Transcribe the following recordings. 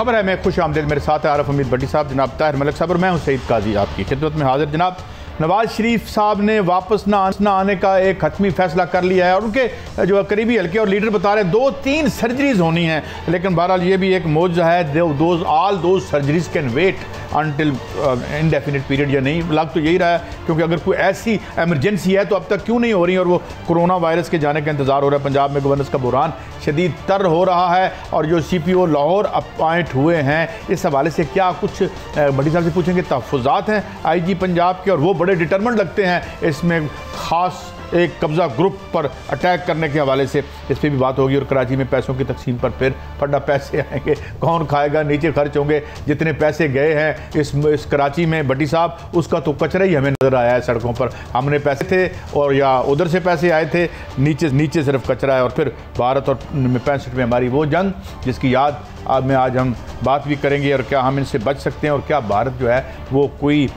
खबर है मैं खुश आमदीद। मेरे साथ है आरिफ हमीद भट्टी साहब, जनाब ताहिर मलिक साहब और मैं हूँ सईद काजी आपकी खिदमत में हाजिर। जनाब नवाज शरीफ साहब ने वापस ना आने का एक हतमी फैसला कर लिया है और उनके जो करीबी हल्के और लीडर बता रहे हैं 2-3 सर्जरीज होनी हैं, लेकिन बहरहाल ये भी एक मौजज़ा है। All those surgeries can wait until indefinite period या नहीं, लग तो यही रहा है क्योंकि अगर कोई ऐसी एमरजेंसी है तो अब तक क्यों नहीं हो रही और वो कोरोना वायरस के जाने का इंतजार हो रहा है। पंजाब में गवर्नेंस का बुरान शदीद तर हो रहा है और जो CPO लाहौर अपॉइंट हुए हैं इस हवाले से क्या कुछ भट्टी साहब से पूछेंगे। तहफ़्फ़ुज़ात हैं IG पंजाब के और वो बड़े डिटरमेंट लगते हैं इसमें ख़ास एक कब्ज़ा ग्रुप पर अटैक करने के हवाले से, इस पर भी बात होगी। और कराची में पैसों की तकसीम पर फिर फटा पैसे आएंगे, कौन खाएगा, नीचे खर्च होंगे। जितने पैसे गए हैं इस कराची में भट्टी साहब, उसका तो कचरा ही हमें नज़र आया है सड़कों पर। हमने पैसे थे और या उधर से पैसे आए थे, नीचे सिर्फ कचरा है। और फिर भारत और 65 में हमारी वो जंग जिसकी याद आज हम बात भी करेंगे और क्या हम इनसे बच सकते हैं और क्या भारत जो है वो कोई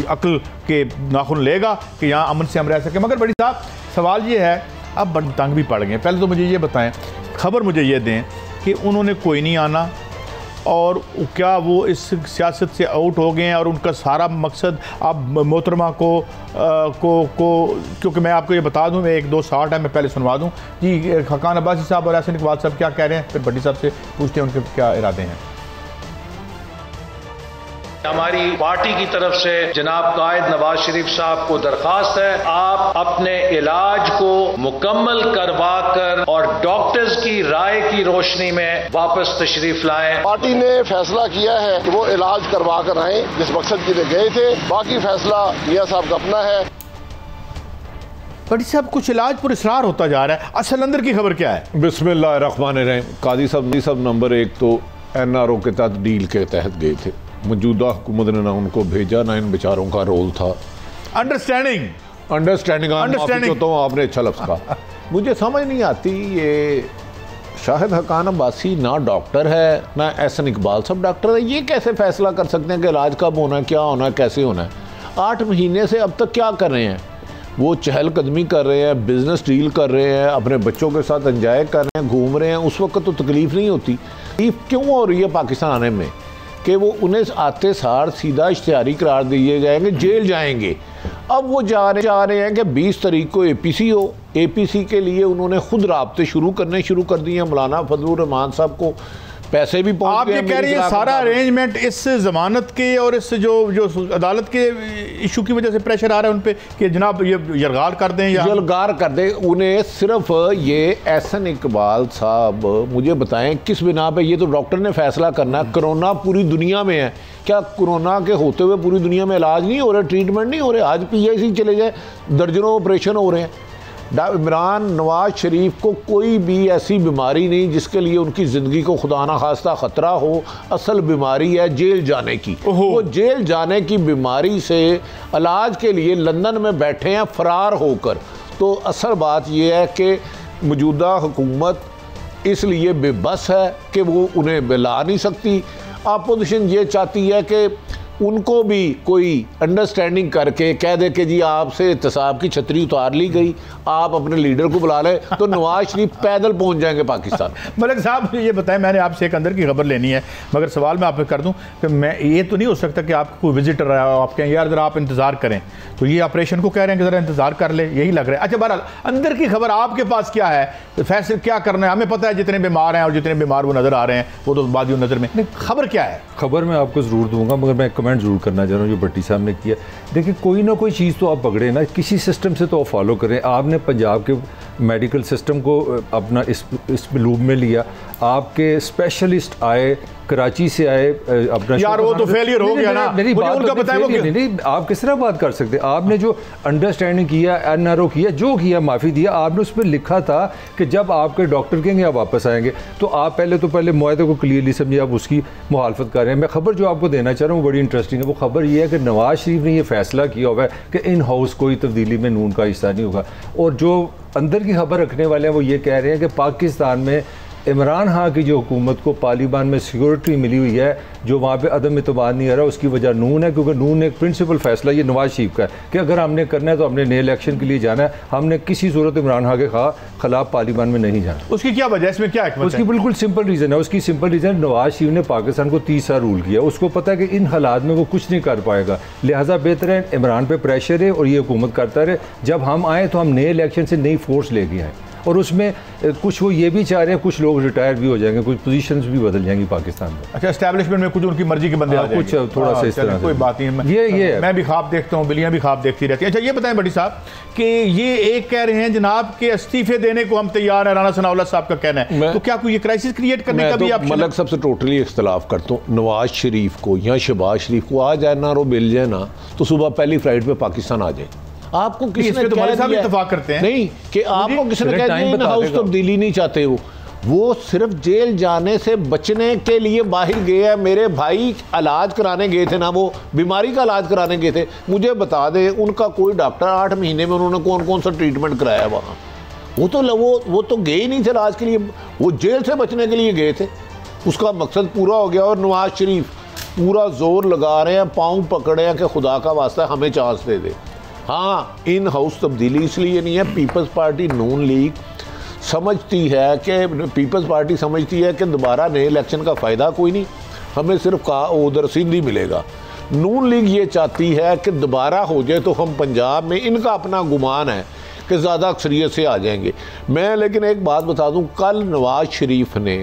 अक्ल के नाखुन लेगा कि यहाँ अमन से हम रह सकें। मगर भट्टी साहब सवाल ये है, अब बड़े तंग भी पड़ गए। पहले तो मुझे ये बताएं, खबर मुझे ये दें कि उन्होंने कोई नहीं आना और क्या वो इस सियासत से आउट हो गए हैं और उनका सारा मकसद अब मोहतरमा को क्योंकि मैं आपको ये बता दूं, मैं 1-2 शॉर्ट है मैं पहले सुनवा दूं जी। खकान अब्बासी साहब और एहसन इकबाल साहब क्या कह रहे हैं, फिर भट्टी साहब से पूछते हैं उनके क्या इरादे हैं। हमारी पार्टी की तरफ से जनाब कायद नवाज शरीफ साहब को दरखास्त है, आप अपने इलाज को मुकम्मल करवा कर और डॉक्टर्स की राय की रोशनी में वापस तशरीफ लाएं। पार्टी ने फैसला किया है कि वो इलाज करवा कर आए जिस मकसद के लिए गए थे, बाकी फैसला मियां साहब का अपना है। भट्टी साहब कुछ इलाज पर इसरार होता जा रहा है, असल अंदर की खबर क्या है? बिस्मिल्लाहिर्रहमानिर्रहीम। काजी साहब नंबर 1 तो NRO के तहत डील के तहत गए थे, मौजूदा हुकूमत ने ना उनको भेजा ना इन बेचारों का रोल था। अंडरस्टैंडिंग तो आपने अच्छा लफ्ज़ कहा। मुझे समझ नहीं आती, ये शाहिद हकान अब्बासी ना डॉक्टर है ना एहसन इकबाल साहब डॉक्टर है, ये कैसे फैसला कर सकते हैं कि इलाज कब होना है, क्या होना है, कैसे होना है। 8 महीने से अब तक क्या कर रहे हैं? वो चहलकदमी कर रहे हैं, बिजनेस डील कर रहे हैं, अपने बच्चों के साथ एंजॉय कर रहे हैं, घूम रहे हैं। उस वक्त तो तकलीफ़ नहीं होती। तकलीफ क्यों हो रही है पाकिस्तान आने में कि वो उन्हें आते सार सीधा इश्तिहारी करार दिए जाएंगे, जेल जाएंगे। अब वो जा रहे हैं कि 20 तारीख को APC हो। APC के लिए उन्होंने खुद राब्ते शुरू कर दिए हैं। मौलाना फजलुर रहमान साहब को पैसे भी पहुंच गए। आप ये कह रही है सारा अरेंजमेंट इस जमानत के और इस जो अदालत के इशू की वजह से प्रेशर आ रहा है उन पे कि जनाब ये यलगार कर दें या यलगार कर दें। उन्हें सिर्फ ये एहसन इकबाल साहब मुझे बताएं किस बिना पे, ये तो डॉक्टर ने फैसला करना। कोरोना पूरी दुनिया में है, क्या कोरोना के होते हुए पूरी दुनिया में इलाज नहीं हो रहे, ट्रीटमेंट नहीं हो रहे? आज PIC चले जाए, दर्जनों ऑपरेशन हो रहे हैं। इमरान नवाज शरीफ को कोई भी ऐसी बीमारी नहीं जिसके लिए उनकी ज़िंदगी को खुदा ना खास्ता ख़तरा हो। असल बीमारी है जेल जाने की। वो जेल जाने की बीमारी से इलाज के लिए लंदन में बैठे हैं फ़रार होकर। तो असल बात यह है कि मौजूदा हुकूमत इसलिए बेबस है कि वो उन्हें ला नहीं सकती। अपोजिशन ये चाहती है कि उनको भी कोई अंडरस्टैंडिंग करके कह दे कि जी आपसे एहतसाब की छतरी उतार ली गई, आप अपने लीडर को बुला लें, तो नवाज शरीफ पैदल पहुंच जाएंगे पाकिस्तान। मलिक साहब ये बताएं, मैंने आपसे एक अंदर की खबर लेनी है, मगर सवाल मैं आपसे कर दूं कि मैं ये तो नहीं हो सकता कि आपको कोई विजिटर आया हो, आप कहें यार ज़रा आप इंतज़ार करें, तो ये ऑपरेशन को कह रहे हैं कि ज़रा इंतज़ार कर ले, यही लग रहा है। अच्छा बहरहाल अंदर की खबर आपके पास क्या है, फैसले क्या करना है? हमें पता है जितने बीमार हैं और जितने बीमार वो नज़र आ रहे हैं वो तो बादियों नज़र में, खबर क्या है? खबर मैं आपको ज़रूर दूंगा, मगर मैं कमेंट ज़रूर करना चाह रहा हूँ जो भट्टी साहब ने किया। देखिए कोई ना कोई चीज़ तो आप पकड़े ना, किसी सिस्टम से तो आप फॉलो करें। आपने पंजाब के मेडिकल सिस्टम को अपना इस लूप में लिया, आपके स्पेशलिस्ट आए, कराची से आए, अपना यार वो तो फेलियर हो गया ना। मेरी बात उनका बताएं, नहीं आप किस तरह बात कर सकते? आपने जो अंडरस्टैंडिंग किया, NRO किया, जो किया, माफ़ी दिया, आपने उस पर लिखा था कि जब आपके डॉक्टर कहेंगे आप वापस आएंगे, तो आप पहले मुआहदे को क्लियरली समझिए, आप उसकी मुखालफत कर रहे हैं। मैं खबर जो आपको देना चाह रहा हूँ बड़ी इंटरेस्टिंग है। वो खबर ये है कि नवाज शरीफ ने यह फैसला किया हुआ है कि इन हाउस कोई तब्दीली में नून का हिस्सा नहीं होगा। और जो अंदर की खबर रखने वाले हैं वो ये कह रहे हैं कि पाकिस्तान में इमरान खान की जो हुकूमत को पार्लियामान में सिक्योरिटी मिली हुई है, जो वहाँ पे अदम इत्मीनान नहीं आ रहा, उसकी वजह नून है, क्योंकि नून ने एक प्रिंसिपल फैसला ये नवाज शरीफ का है कि अगर हमने करना है तो हमने नए इलेक्शन के लिए जाना है, हमने किसी सूरत इमरान खान के खिलाफ पार्लियामान में नहीं जाना। उसकी क्या वजह है, इसमें क्या है? उसकी बिल्कुल सिंपल रीज़न है। उसकी सिंपल रीज़न, नवाज शरीफ ने पाकिस्तान को 30 साल रूल किया, उसको पता है कि इन हालात में वो कुछ नहीं कर पाएगा, लिहाजा बेहतर है इमरान पे प्रेशर है और ये हुकूमत करता रहे। जब हम आए तो हम नए इलेक्शन से नई फोर्स लेके आए, और उसमें कुछ वो ये भी चाह रहे हैं, कुछ लोग रिटायर भी हो जाएंगे, कुछ पोजीशंस भी बदल जाएंगी पाकिस्तान में। अच्छा, एस्टैब्लिशमेंट में कुछ उनकी मर्जी के बंदे आ जाएंगे, कुछ थोड़ा सा इस तरह कोई बात नहीं। ये मैं भी ख्वाब देखता हूँ, बिल्लियाँ भी ख्वाब देखती रहती हैं। अच्छा ये बताएं बड़ी साहब कि ये एक कह रहे हैं जनाब के इस्तीफे देने को हम तैयार हैं, राना सनाउल्लाह साहब का कहना है, तो क्या कोई ये क्राइसिस क्रिएट करने का भी आप? मलक सबसे टोटली इख्तलाफ करता हूँ। नवाज शरीफ को या शहबाज शरीफ को आ जाए ना, रो मिल जाए ना, तो सुबह पहली फ्लाइट पे पाकिस्तान आ जाए। आपको किसने तो इत्तेफाक करते हैं नहीं कि आपको किसने कह दिया इन हाउस तब्दीली नहीं चाहते? वो सिर्फ जेल जाने से बचने के लिए बाहर गए हैं। मेरे भाई इलाज कराने गए थे ना, वो बीमारी का इलाज कराने गए थे। मुझे बता दें उनका कोई डॉक्टर 8 महीने में उन्होंने कौन कौन सा ट्रीटमेंट कराया वहाँ? वो तो गए ही नहीं थे इलाज के लिए, वो जेल से बचने के लिए गए थे। उसका मकसद पूरा हो गया। और नवाज शरीफ पूरा जोर लगा रहे हैं, पाँव पकड़े हैं कि खुदा का वास्ता हमें चांस दे दे। हाँ, इन हाउस तब्दीली इसलिए नहीं है, पीपल्स पार्टी नून लीग समझती है कि पीपल्स पार्टी समझती है कि दोबारा नए इलेक्शन का फ़ायदा कोई नहीं, हमें सिर्फ उधर सिंधी मिलेगा। नून लीग ये चाहती है कि दोबारा हो जाए तो हम पंजाब में, इनका अपना गुमान है कि ज़्यादा अक्सरियत से आ जाएंगे। मैं लेकिन एक बात बता दूं, कल नवाज शरीफ ने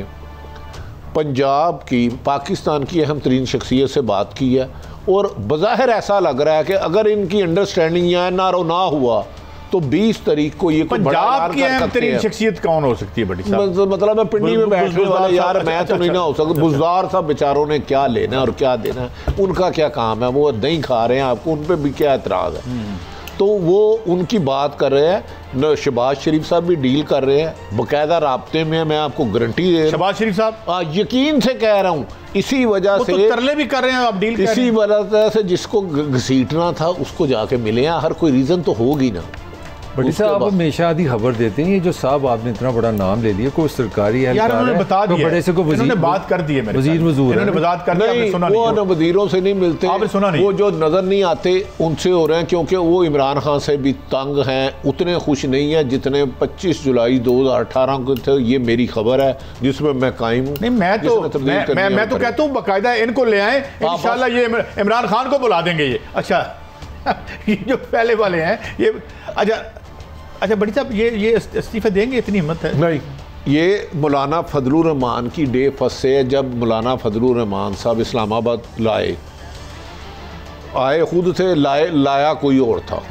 पंजाब की, पाकिस्तान की अहम तरीन शख्सियत से बात की है, और बज़ाहिर ऐसा लग रहा है कि अगर इनकी अंडरस्टैंडिंग या एनआरओ ना हुआ तो 20 तारीख को ये पंजाब की अहम तरीन शख्सियत कौन हो सकती है? बड़ी साहब मतलब पिंडी में बैठने वाले यार मैं तो नहीं ना हो सकता। बुज़दार साहब बेचारों ने क्या लेना है और क्या देना है, उनका क्या काम है? वो दही खा रहे हैं, आपको उन पर भी क्या एतराज़ है? तो वो उनकी बात कर रहे हैं। शहबाज शरीफ साहब भी डील कर रहे हैं, बाकायदा राब्ते में, मैं आपको गारंटी दे। शहबाज शरीफ साहब यकीन से कह रहा हूँ, इसी वजह से तो तरले भी कर रहे हैं, आप डील इसी वजह से जिसको घसीटना था उसको जाके मिले हैं। हर कोई रीज़न तो होगी ना। बड़ी साहब आप हमेशा आधी खबर देते हैं, ये जो साहब आपने इतना बड़ा नाम ले लिया, कोई सरकारी बता दिया, बड़े से इन्होंने बात कर दी है, वजीर वजूर वो वजीरों से नहीं मिलते, वो जो नजर नहीं आते उनसे हो रहे हैं, क्योंकि वो इमरान खान से भी तंग हैं, उतने खुश नहीं है जितने 25 जुलाई 2018 को थे। ये मेरी खबर है जिसमें मैं कायम हूँ। नहीं, मैं तो कहता हूँ बाकायदा इनको ले आए, इंशाल्लाह ये इमरान खान को बुला देंगे ये। अच्छा ये जो पहले वाले हैं ये, अच्छा बड़ी साहब ये इस्तीफा देंगे? इतनी हिम्मत है? नहीं, ये मौलाना फजलुर रहमान की डे फर्स्ट से है। जब मौलाना फजलुर रहमान साहब इस्लामाबाद आए खुद थे, लाया कोई और था।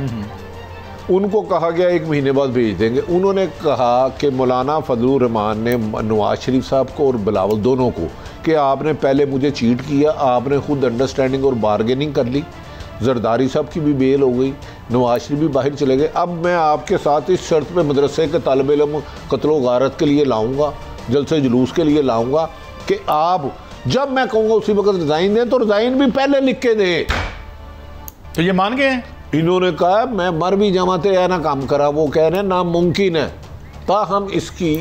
उनको कहा गया 1 महीने बाद भेज देंगे। उन्होंने कहा कि मौलाना फजलुर रहमान ने नवाज शरीफ साहब को और बिलावल दोनों को कि आपने पहले मुझे चीट किया, आपने खुद अंडरस्टैंडिंग और बारगेनिंग कर ली। जरदारी साहब की भी बेल हो गई, नवाज शरीफ भी बाहर चले गए। अब मैं आपके साथ इस शर्त पे मदरसे के तालिब इल्म कत्लो गारत के लिए लाऊंगा, जलसे जुलूस के लिए लाऊंगा कि आप जब मैं कहूँगा उसी वक्त रिज़ाइन दें, तो रिज़ाइन भी पहले लिख के दें। तो ये मान गए हैं? इन्होंने कहा मैं मर भी जमाते है ना काम करा। वो कह रहे हैं नामुमकिन है, ताहम इसकी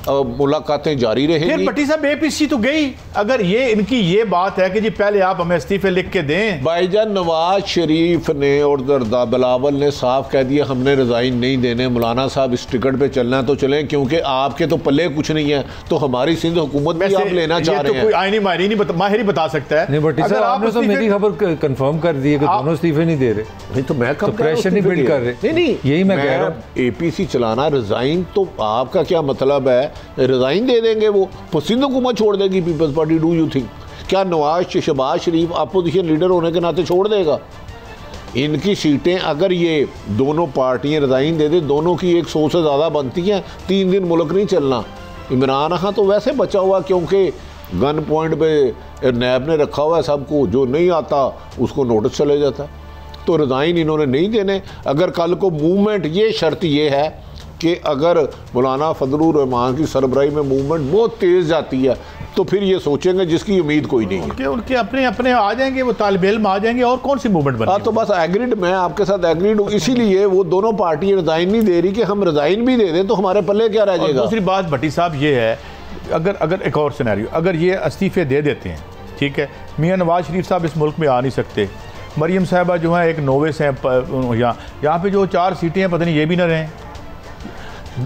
मुलाकातें जारी रहेंगी। फिर भट्टी साहब APC तो गई, अगर ये इनकी ये बात है कि जी पहले आप हमें इस्तीफे लिख के दें। भाईजान नवाज शरीफ ने और बिलावल ने साफ कह दिया हमने रिजाइन नहीं देने, मौलाना साहब इस टिकट पे चलना तो चलें, क्योंकि आपके तो पल्ले कुछ नहीं है, तो हमारी सिंध हुकूमत भी आप लेना चाह रहे हैं। कोई आईनी माहिर ही बता सकता है। नहीं भट्टी साहब आपने तो मेरी खबर कंफर्म कर दी है कि दोनों इस्तीफे नहीं दे रहे। नहीं तो मैं कब प्रेशर नहीं बिल्ड कर रहे। नहीं यही मैं कह रहा हूँ। APC चलाना, रिजाइन तो आपका क्या मतलब है? रिजाइन दे देंगे वो सिंध हुकूमत छोड़ देगी Peoples Party? Do you think क्या शहबाज शरीफ अपोजिशन लीडर होने के नाते छोड़ देगा? इनकी सीटें अगर ये दोनों पार्टियां रिजाइन दे दे, दोनों की 100 से ज़्यादा बनती हैं, 3 दिन मुल्क नहीं चलना। इमरान खान तो वैसे बचा हुआ क्योंकि गन पॉइंट पे नैब ने रखा हुआ है सबको, जो नहीं आता उसको नोटिस चले जाता। तो रिजाइन इन्होंने नहीं देने। अगर कल को मूवमेंट, ये शर्त ये है कि अगर मौलाना फजलुर रहमान की सरबराही में मूवमेंट बहुत तेज़ जाती है तो फिर ये सोचेंगे जिसकी उम्मीद कोई नहीं है। उनके अपने आ जाएंगे, वो तालिब इल्म आ जाएंगे, और कौन सी मूवमेंट बनेगी? तो बस एग्रीड, मैं आपके साथ एग्रीड हूँ। इसीलिए वो दोनों पार्टियां रिजाइन नहीं दे रही कि हम रिजाइन भी दे दें तो हमारे पल्ले क्या रह जाएगा। दूसरी बात भट्टी साहब ये है, अगर एक और सिनेरियो, अगर ये इस्तीफे दे देते हैं, ठीक है, मियाँ नवाज शरीफ साहब इस मुल्क में आ नहीं सकते, मरीम साहिबा जो है एक नोवेस हैं, यहाँ पे जो 4 सीटें हैं पता नहीं ये भी ना रहें,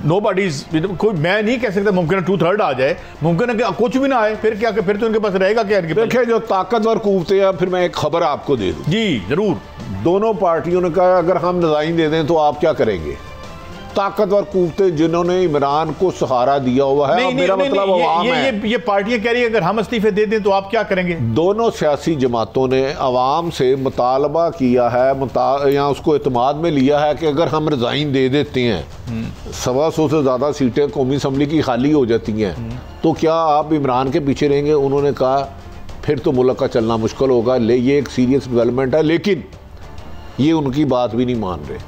नोबडीज, कोई मैं नहीं कह सकता, मुमकिन है 2/3 आ जाए, मुमकिन है कि कुछ भी ना आए, फिर क्या, फिर तो उनके पास रहेगा क्या? देखिए जो ताकतवर कुव्वतें हैं, फिर मैं एक खबर आपको दे दूं। जी जरूर। दोनों पार्टियों ने कहा अगर हम रिजाइन दे दें तो आप क्या करेंगे? ताकतवर कुव्वतें जिन्होंने इमरान को सहारा दिया हुआ है, नहीं, मेरा मतलब अवाम है, ये पार्टियां कह रही है अगर हम इस्तीफे दे दें तो आप क्या करेंगे? दोनों सियासी जमातों ने अवाम से मुतालबा किया है या उसको एतमाद में लिया है कि अगर हम रिजाइन दे देते हैं, 125 से ज़्यादा सीटें कौमी असम्बली की खाली हो जाती हैं, तो क्या आप इमरान के पीछे रहेंगे? उन्होंने कहा फिर तो मुल्क का चलना मुश्किल होगा, ये एक सीरियस डेवलपमेंट है, लेकिन ये उनकी बात भी नहीं मान रहे।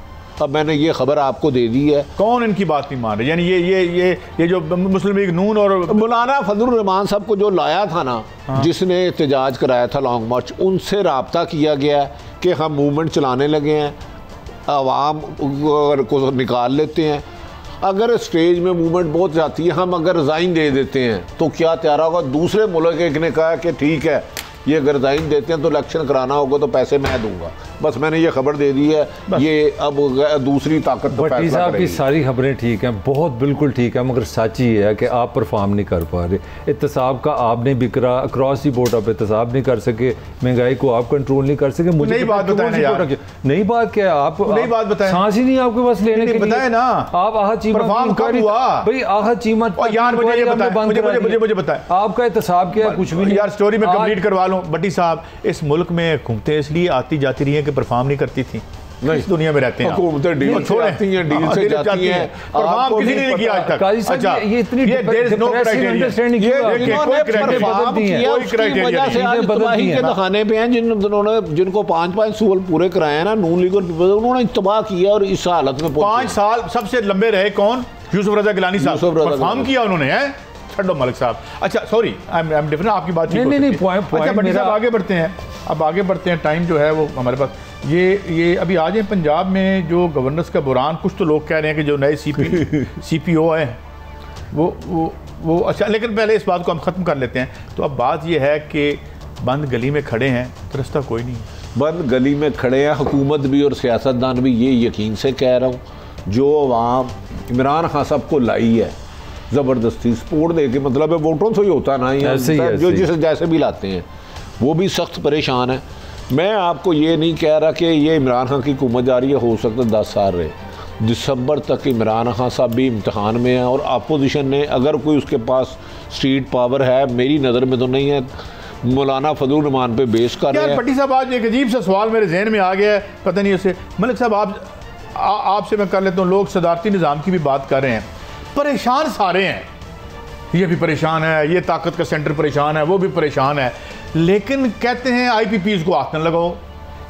अब मैंने ये खबर आपको दे दी है। कौन इनकी बात नहीं मान रहे? यानी ये जो मुस्लिम लीग नून और मौलाना फजलुर रहमान साहब को जो लाया था ना, जिसने एहतजाज कराया था लॉन्ग मार्च, उनसे रब्ता किया गया कि हम मूवमेंट चलाने लगे हैं, आवाम को निकाल लेते हैं, अगर स्टेज में मूवमेंट बहुत जाती है, हम अगर रिज़ाइन दे देते हैं तो क्या तैयार होगा? दूसरे मुल्क एक ने कहा कि ठीक है, ये अगर रिज़ाइन देते हैं तो इलेक्शन कराना होगा तो पैसे मैं दूंगा। बस मैंने ये खबर दे दी है, ये अब दूसरी ताकत तो भट्टी साहब की सारी खबरें ठीक हैं, बहुत बिल्कुल ठीक है, मगर सच ही है कि आप परफॉर्म नहीं कर पा रहे। एहतसाब का आपने भी करा, अक्रॉस दी बोर्ड आप एहतसाब नहीं कर सके, महंगाई को आप कंट्रोल नहीं कर सके। मुझे नई बात बताएं यार, नई बात क्या है? आप नई बात बताएं, सांस ही नहीं आपके पास लेने के बताए ना। आप आहत चीमा परफॉर्म कब हुआ भाई? आहत चीमा यार मुझे बताएं आपका एहतसाब क्या है? कुछ भी नहीं यार, स्टोरी में कंप्लीट करवा लूं। भट्टी साहब, इस मुल्क में हुकूमतें इसलिए आती जाती रही हैं कि परफॉर्म नहीं करती थी। इस दुनिया में रहते हैं, हुकूमतें डील से आती हैं, डील से जाती हैं, परफॉर्म किसी ने नहीं किया आज तक। अच्छा, ये इतनी दिखाने पे हैं जिनको 5-5 सूल पूरे कराए हैं ना, नून लीग और उन्होंने तबाह किया और इस हालत में 5 साल सबसे लंबे रहे कौन? यूसुफ रजा गिलानी साहब, परफॉर्म किया उन्होंने, है छड्डो मलिक साहब। अच्छा सॉरी, आई एम डिफरेंट, आपकी बात नहीं, अच्छा आगे बढ़ते हैं, अब आगे बढ़ते हैं, टाइम जो है वो हमारे पास। ये अभी आज है पंजाब में जो गवर्नर्स का बुरान, कुछ तो लोग कह रहे हैं कि जो नए CPO है वो अच्छा, लेकिन पहले इस बात को हम ख़त्म कर लेते हैं। तो अब बात ये है कि बंद गली में खड़े हैं तो रास्ता कोई नहीं है। बंद गली में खड़े हैं, हुकूमत भी और सियासतदान भी, ये यकीन से कह रहा हूँ, जो अवाम इमरान खान साहब को लाई है ज़बरदस्ती सपोर्ट दे के, मतलब है वोटों से ही होता ना, जो जिसे जैसे भी लाते हैं, वो भी सख्त परेशान है। मैं आपको ये नहीं कह रहा कि ये इमरान खान की हुकूमत जा रही है, हो सकता है 10 साल रहे। दिसंबर तक इमरान खान साहब भी इम्तहान में है और अपोजिशन ने, अगर कोई उसके पास स्ट्रीट पावर है, मेरी नज़र में तो नहीं है, मौलाना फजलुर रहमान पे बेस कर रहे हैं। भट्टी साहब, आज एक अजीब सा सवाल मेरे जहन में आ गया है, पता नहीं उसे मलिक साहब आपसे मैं कर लेता हूँ। लोग सदारती निज़ाम की भी बात कर रहे हैं, परेशान सारे हैं, ये भी परेशान है, ये ताकत का सेंटर परेशान है, वो भी परेशान है, लेकिन कहते हैं IPPs को हाथ न लगाओ,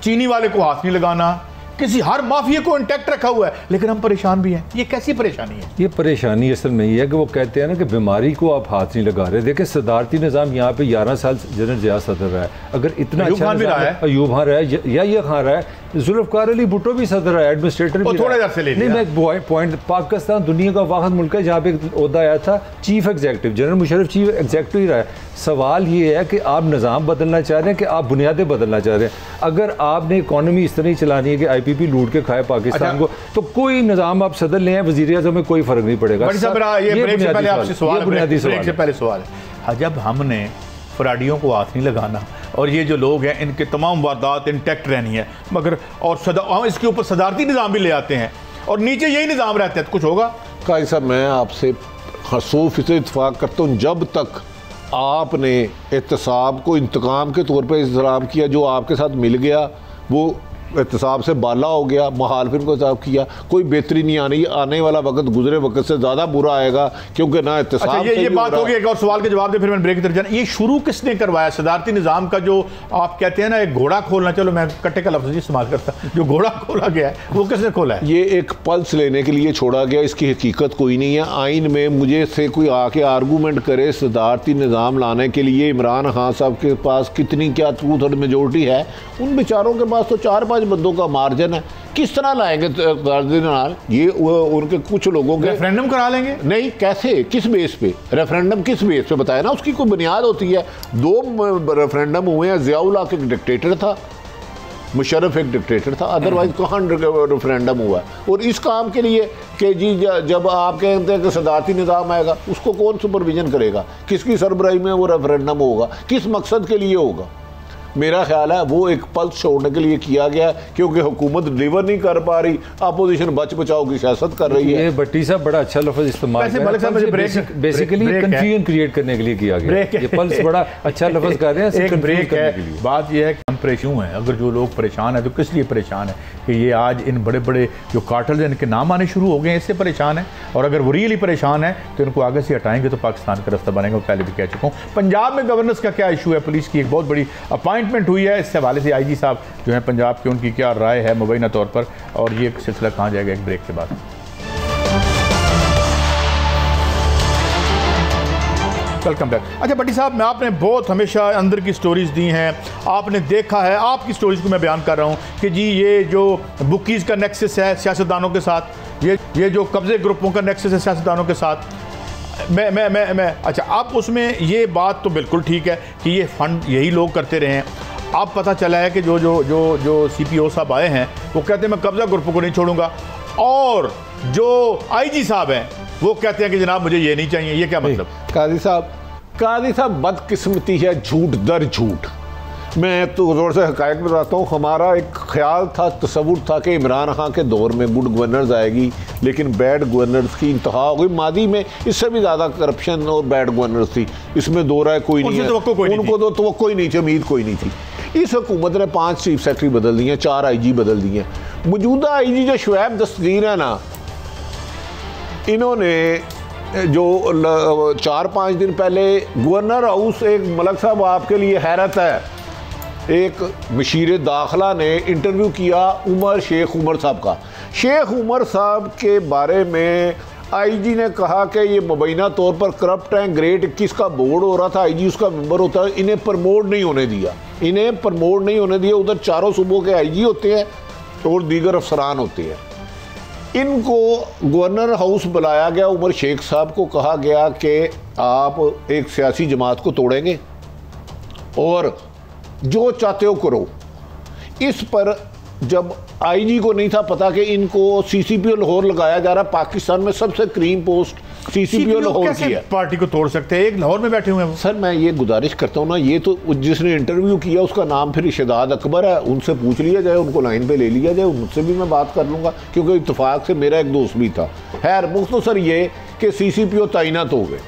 चीनी वाले को हाथ नहीं लगाना, किसी हर माफिया को इंटैक्ट रखा हुआ है, लेकिन हम परेशान भी हैं। ये कैसी परेशानी है? ये परेशानी असल में ये है कि वो कहते हैं ना कि बीमारी को आप हाथ नहीं लगा रहे। देखिए सदारती निज़ाम यहाँ पे 11 साल जनरल ज़िया सदर रहा है, अगर इतना अच्छा रहा है, अयूब खान रहा है या ये खान रहा है, जुल्फ़िकार अली भुट्टो भी सदर है, एडमिनिस्ट्रेटर भी थोड़े देर से ले लिया। नहीं, मैं पॉइंट, पाकिस्तान दुनिया का वाहिद मुल्क है जहाँ पे ओहदा आया था chief executive, general Musharraf chief executive ही रहा है। सवाल ये है कि आप निज़ाम बदलना चाह रहे हैं कि आप बुनियादें बदलना चाह रहे हैं। अगर आपने इकॉनमी इस तरह ही चलानी है कि IPP लूट के खाए पाकिस्तान को, तो कोई निज़ाम आप सदर ले आए, वज़ीर आज़म में कोई फ़र्क नहीं पड़ेगा। पहले सवाल है, जब हमने फराडियों को हाथ नहीं लगाना और ये जो लोग हैं इनके तमाम वारदात इंटैक्ट रहनी है, मगर और हम इसके ऊपर सदारती निज़ाम भी ले आते हैं और नीचे यही निज़ाम रहता है, तो कुछ होगा? काजी साहब, मैं आपसे 100% इत्तेफाक करता हूँ, जब तक आपने एहतसाब को इंतकाम के तौर पर इंतजाम किया, जो आपके साथ मिल गया वो एहतसाब से बाला हो गया, मुखालिफिन को एहतसाब किया, कोई बेहतरी नहीं आने वाला वक्त गुजरे वक्त से ज़्यादा बुरा आएगा, क्योंकि ना एहतसाब। अच्छा, ये बात होगी, एक और सवाल के जवाब दे, फिर मैं ब्रेक की तरफ जाना। ये शुरू किसने करवाया सदारती निज़ाम का? जो आप कहते हैं ना एक घोड़ा खोलना, चलो मैं कट्टे का लफ्ज़ इस्तेमाल करता, जो घोड़ा खोला गया है वो किसने खोला है? ये एक पल्स लेने के लिए छोड़ा गया, इसकी हकीकत कोई नहीं है। आइन में मुझे से कोई आके आर्गूमेंट करे सदारती निज़ाम लाने के लिए इमरान खान साहब के पास कितनी क्या 2/3 मेजोरिटी है, उन बेचारों के पास तो 4-5 4-5 बंदों का मार्जिन है, किस तरह लाएंगे कार्डिनल? ये उनके कुछ लोगों के रेफरेंडम करा लेंगे? नहीं, कैसे, किस बेस पे रेफरेंडम, किस बेस पे बताया ना, उसकी कोई बुनियाद होती है। 2 रेफरेंडम हुए हैं, ज़ियाउल हक एक डिक्टेटर था, मुशर्रफ एक डिक्टेटर था, अदरवाइज कहाँ रेफरेंडम हुआ है? और इस काम के लिए कि जी जब आप कहते हैं कि सदारती निज़ाम आएगा, उसको कौन सुपरविजन करेगा? किसकी सरबराही में वो रेफरेंडम होगा? किस मकसद के लिए होगा? मेरा ख्याल है वो एक पल्स छोड़ने के लिए किया गया, क्योंकि हुकूमत डिलीवर नहीं कर पा रही, अपोजिशन बच बचाओ की सियासत कर रही है। ये भट्टी साहब बड़ा अच्छा लफ्ज इस्तेमाल बेसिकली कंफ्यूजन क्रिएट करने के लिए किया गया। ये पल्स बड़ा अच्छा लफ्ज कर रहे हैं। एक ब्रेक है। बात यह है कि हम परेशान हैं। अगर जो लोग परेशान है तो किस लिए परेशान है कि ये आज इन बड़े बड़े जो कार्टल्स हैं इनके नाम आने शुरू हो गए हैं, इससे परेशान है। और अगर वो रियली परेशान है तो इनको आगे से हटाएंगे तो पाकिस्तान का रास्ता बनेगा। पहले भी कह चुका हूँ। पंजाब में गवर्नेंस का क्या इशू है? पुलिस की एक बहुत बड़ी अपॉइंटमेंट हुई है, इस हवाले से आईजी साहब जो है पंजाब के, उनकी क्या राय है मुबैना तौर पर, और ये सिलसिला कहाँ जाएगा? एक ब्रेक के बाद। Welcome back. अच्छा भट्टी साहब, मैं आपने बहुत हमेशा अंदर की स्टोरीज दी हैं, आपने देखा है, आपकी स्टोरीज को मैं बयान कर रहा हूँ कि जी ये जो बुकीज़ का नेक्सस है सियासतदानों के साथ, ये जो कब्जे ग्रुपों का नेक्सस है सियासतदानों के साथ, मैं अच्छा, आप उसमें ये बात तो बिल्कुल ठीक है कि ये फंड यही लोग करते रहे हैं। अब पता चला है कि जो CPO साहब आए हैं वो कहते हैं मैं कब्जा ग्रुपों को नहीं छोड़ूंगा, और जो IG साहब हैं वो कहते हैं कि जनाब मुझे ये नहीं चाहिए। ये क्या मतलब? काजी साहब बदकिस्मती है, झूठ दर झूठ। मैं तो जोर से हकायक बताता हूँ। हमारा एक ख्याल था, तसव्वुर था कि इमरान खान के दौर में गुड गवर्नेंस आएगी, लेकिन बैड गवर्नेंस की इंतहा हो गई। मादी में इससे भी ज़्यादा करप्शन और बैड गवर्नेंस थी, इसमें दो राय कोई नहीं है। उनको तो तवक्को ही नहीं थी, उम्मीद कोई नहीं थी। इस हुकूमत ने 5 चीफ सेक्रेटरी बदल दिए, 4 IG बदल दिए। मौजूदा IG जो शुएब दस्तगीर है ना, इन्होंने जो 4-5 दिन पहले गवर्नर हाउस, एक मलक साहब आपके लिए हैरत है, एक मशीर दाखिला ने इंटरव्यू किया शेख उमर साहब का। शेख उमर साहब के बारे में IG ने कहा कि ये मुबैना तौर पर करप्ट हैं। ग्रेड 21 का बोर्ड हो रहा था, IG उसका मेंबर होता है, इन्हें प्रमोट नहीं होने दिया। उधर चारों सूबों के IG होते हैं और दीगर अफसरान होते हैं। इनको गवर्नर हाउस बुलाया गया, उमर शेख साहब को कहा गया कि आप एक सियासी जमात को तोड़ेंगे और जो चाहते हो करो। इस पर जब IG को नहीं था पता कि इनको CCPO लाहौर लगाया जा रहा, पाकिस्तान में सबसे क्रीम पोस्ट CCPO लाहौर की है। पार्टी को तोड़ सकते हैं? एक लाहौर में बैठे हुए हैं। सर मैं ये गुजारिश करता हूँ ना, ये तो जिसने इंटरव्यू किया उसका नाम फिर इशदाद अकबर है, उनसे पूछ लिया जाए, उनको लाइन पे ले लिया जाए, उनसे भी मैं बात कर लूँगा, क्योंकि इत्तेफाक से मेरा एक दोस्त भी था। खैर मुख्तसर ये कि CCPO तैनात हो गए।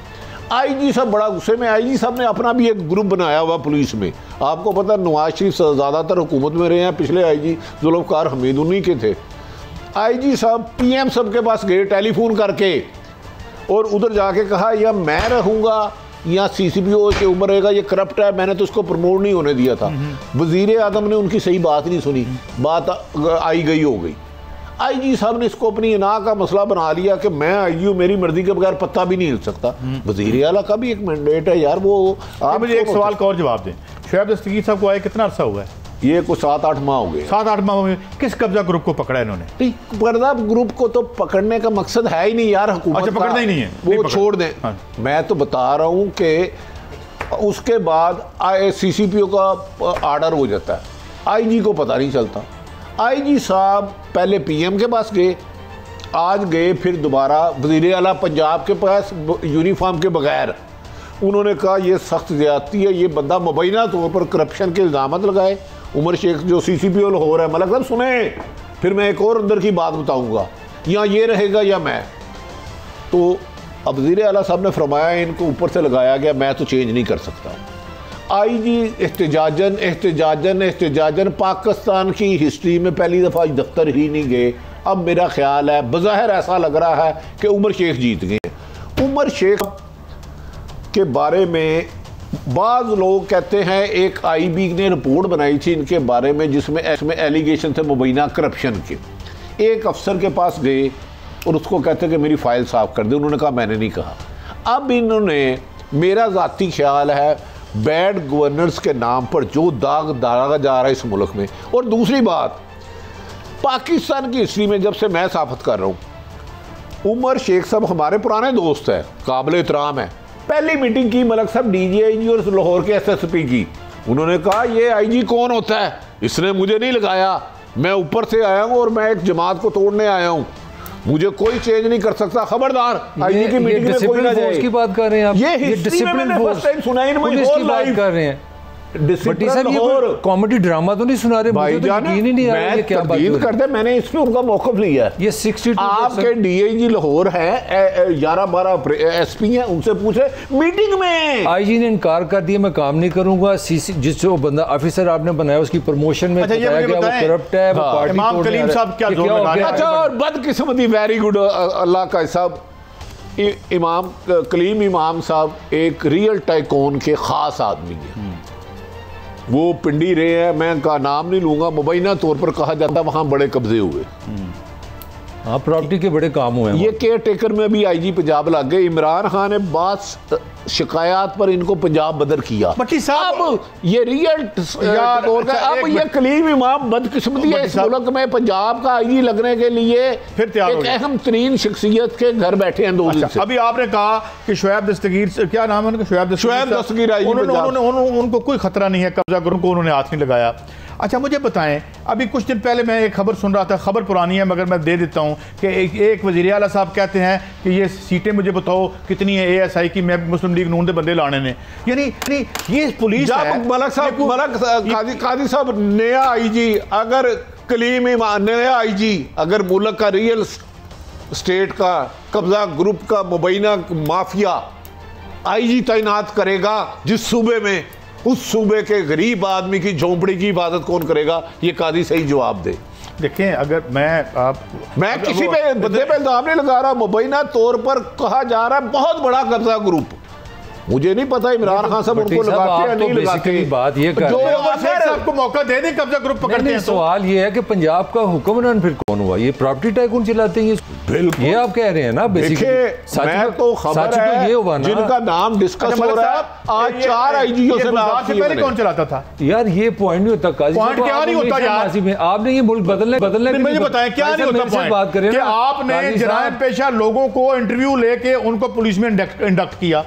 IG साहब बड़ा गुस्से में। IG साहब ने अपना भी एक ग्रुप बनाया हुआ पुलिस में। आपको पता है नवाज शरीफ ज़्यादातर हुकूमत में रहे हैं, पिछले IG जुल्फ़िकार हमीद उन्हीं के थे। IG साहब PM साहब के पास गए टेलीफोन करके, और उधर जाके कहा या मैं रहूँगा या CCPO के उम्र रहेगा, ये करप्ट है, मैंने तो उसको प्रमोट नहीं होने दिया था। वज़ीर आज़म ने उनकी सही बात नहीं सुनी, बात आई गई हो गई। IG साहब ने इसको अपनी इना का मसला बना लिया कि मैं IG हूँ, मेरी मर्जी के बगैर पत्ता भी नहीं हिल सकता। वज़ीर आला का भी एक मैंडेट है यार। वो आप मुझे एक सवाल का और जवाब दें। शुएब दस्तगीर साहब को आए कितना अर्सा हुआ है? ये को 7-8 माह हो गए। 7-8 माह में किस कब्जा ग्रुप को पकड़ा इन्होंने? कब्जा ग्रुप को तो पकड़ने का मकसद है ही नहीं यार, हुकूमत। अच्छा, पकड़ना ही नहीं है, वो छोड़ दें। हाँ। मैं तो बता रहा हूँ कि उसके बाद CCPO का आर्डर हो जाता है, IG को पता नहीं चलता। IG साहब पहले PM के पास गए, आज गए फिर दोबारा वज़ीर आला पंजाब के पास यूनिफॉर्म के बगैर। उन्होंने कहा यह सख्त ज़्यादती है, ये बंदा मुबैना तौर पर करप्शन के इल्ज़ामत लगाए। उमर शेख जो CCPO लाहौर है, मलक साहब सुने, फिर मैं एक और अंदर की बात बताऊँगा, या ये रहेगा या मैं। तो अब वज़ीर आला साहब ने फरमाया इनको ऊपर से लगाया गया, मैं तो चेंज नहीं कर सकता। IG एहतजाजन पाकिस्तान की हिस्ट्री में पहली दफ़ा दफ्तर ही नहीं गए। अब मेरा ख्याल है, बज़ाहिर ऐसा लग रहा है कि उमर शेख जीत गए। उमर शेख के बारे में बाज़ लोग कहते हैं एक IB ने रिपोर्ट बनाई थी इनके बारे में, जिसमें एलिगेशन थे मुबैना करप्शन के। एक अफसर के पास गए और उसको कहते कि मेरी फ़ाइल साफ़ कर दे। उन्होंने कहा मैंने नहीं कहा। अब इन्होंने, मेरा ज़ाती ख्याल है, बैड गवर्नेंस के नाम पर जो दाग डाला जा रहा है इस मुल्क में। और दूसरी बात, पाकिस्तान की हिस्ट्री में जब से मैं साफत कर रहा हूँ, उमर शेख साहब हमारे पुराने दोस्त है, काबिल एहतराम है। पहली मीटिंग की मलक साहब DGIG और लाहौर के SSP की, उन्होंने कहा ये IG कौन होता है, इसने मुझे नहीं लगाया, मैं ऊपर से आया हूँ और मैं एक जमात को तोड़ने आया हूँ, मुझे कोई चेंज नहीं कर सकता, खबरदार IG की मीटिंग में कोई ना जाए। की बात कर रहे हैं आप, ये हिस्ट्री में मैंने फर्स्ट टाइम सुना है, बात कर रहे हैं। कॉमेडी ड्रामा तो नहीं सुना रहे, मुझे तो यकीन ही नहीं आ रहा है क्या बात करते। मैंने इसमें उनका मौक़िफ़ लिया है। ये 62 आपके DIG लाहौर है, 11-12 SP हैं, उनसे पूछे मीटिंग में। IG ने इनकार कर दिया, मैं काम नहीं करूंगा। जिस जो बंदा ऑफिसर आपने बनाया उसकी प्रमोशन में बताया गया वो करप्ट है, वो पार्टी इमाम कलीम साहब क्या जोर लगा रहे हैं। अच्छा, और बदकिस्मती, वेरी गुड, अल्लाह का साहब, इमाम कलीम इमाम साहब एक रियल टाइकून के खास आदमी हैं। वो पिंडी रहे हैं, मैं उनका नाम नहीं लूंगा, मुबैना तौर पर कहा जाता वहाँ बड़े कब्जे हुए, हाँ प्रॉपर्टी के बड़े काम हुए हैं। ये केयर टेकर में भी IG पंजाब लग गए। इमरान खान ने बात शिकायत पर इनको पंजाब बदर किया। अब ये रियल अब ये कलीम इमाम बदकिस्मती है, इस मुल्क में पंजाब का IG लगने के लिए फिर तैयार एक अहम तरीन शख्सियत के घर बैठे हैं 2 दिन से। अभी आपने कहा कि शुएब दस्तगीर, क्या नाम है उनका, शुएब दस्तगीर, उनको कोई खतरा नहीं है, कब्जा करूं को उन्होंने हाथ नहीं लगाया। अच्छा मुझे बताएं, अभी कुछ दिन पहले मैं एक खबर सुन रहा था, खबर पुरानी है मगर मैं दे देता हूं कि एक वज़ीर आला साहब कहते हैं कि ये सीटें मुझे बताओ कितनी है ASI की, मैं मुस्लिम लीग नून दे बंदे लाने ने, यानी ये पुलिस है। मलक साहब, कादी साहब, नया IG अगर कलीम इमाम, नया IG अगर मुल्क का रियल स्टेट का कब्जा ग्रुप का मुबैना माफिया IG तैनात करेगा जिस सूबे में, उस सूबे के गरीब आदमी की झोंपड़ी की हिफाजत कौन करेगा? ये कादी सही जवाब दे। देखें, अगर मैं किसी पे बंदे पे इल्जाम नहीं लगा रहा, मुबैना तौर पर कहा जा रहा है बहुत बड़ा कब्जा ग्रुप, मुझे नहीं पता इमरान खान साहब उनको लगाते हैं नहीं लगाते। बात ये कर रहे हैं आपको मौका दे दें कब्जा ग्रुप पकड़ते हैं। सवाल ये है कि पंजाब का हुक्मरान फिर कौन हुआ? ये प्रॉपर्टी टाइकून चलाते हैं, बिल्कुल ये आप कह रहे हैं ना। मैं तो खबर है, ये हुआ ना जिनका नाम डिस्कस हो रहा है आज 4 IGO से पहले कौन चलाता था यार? ये पॉइंट नहीं होता, पॉइंट क्या नहीं होता यार? आपने ये मुल्क बदलने मुझे बताएं क्या नहीं होता? बात करें कि आपने जराइम पेशा लोगों को इंटरव्यू लेके उनको पुलिस में इंडक्ट किया,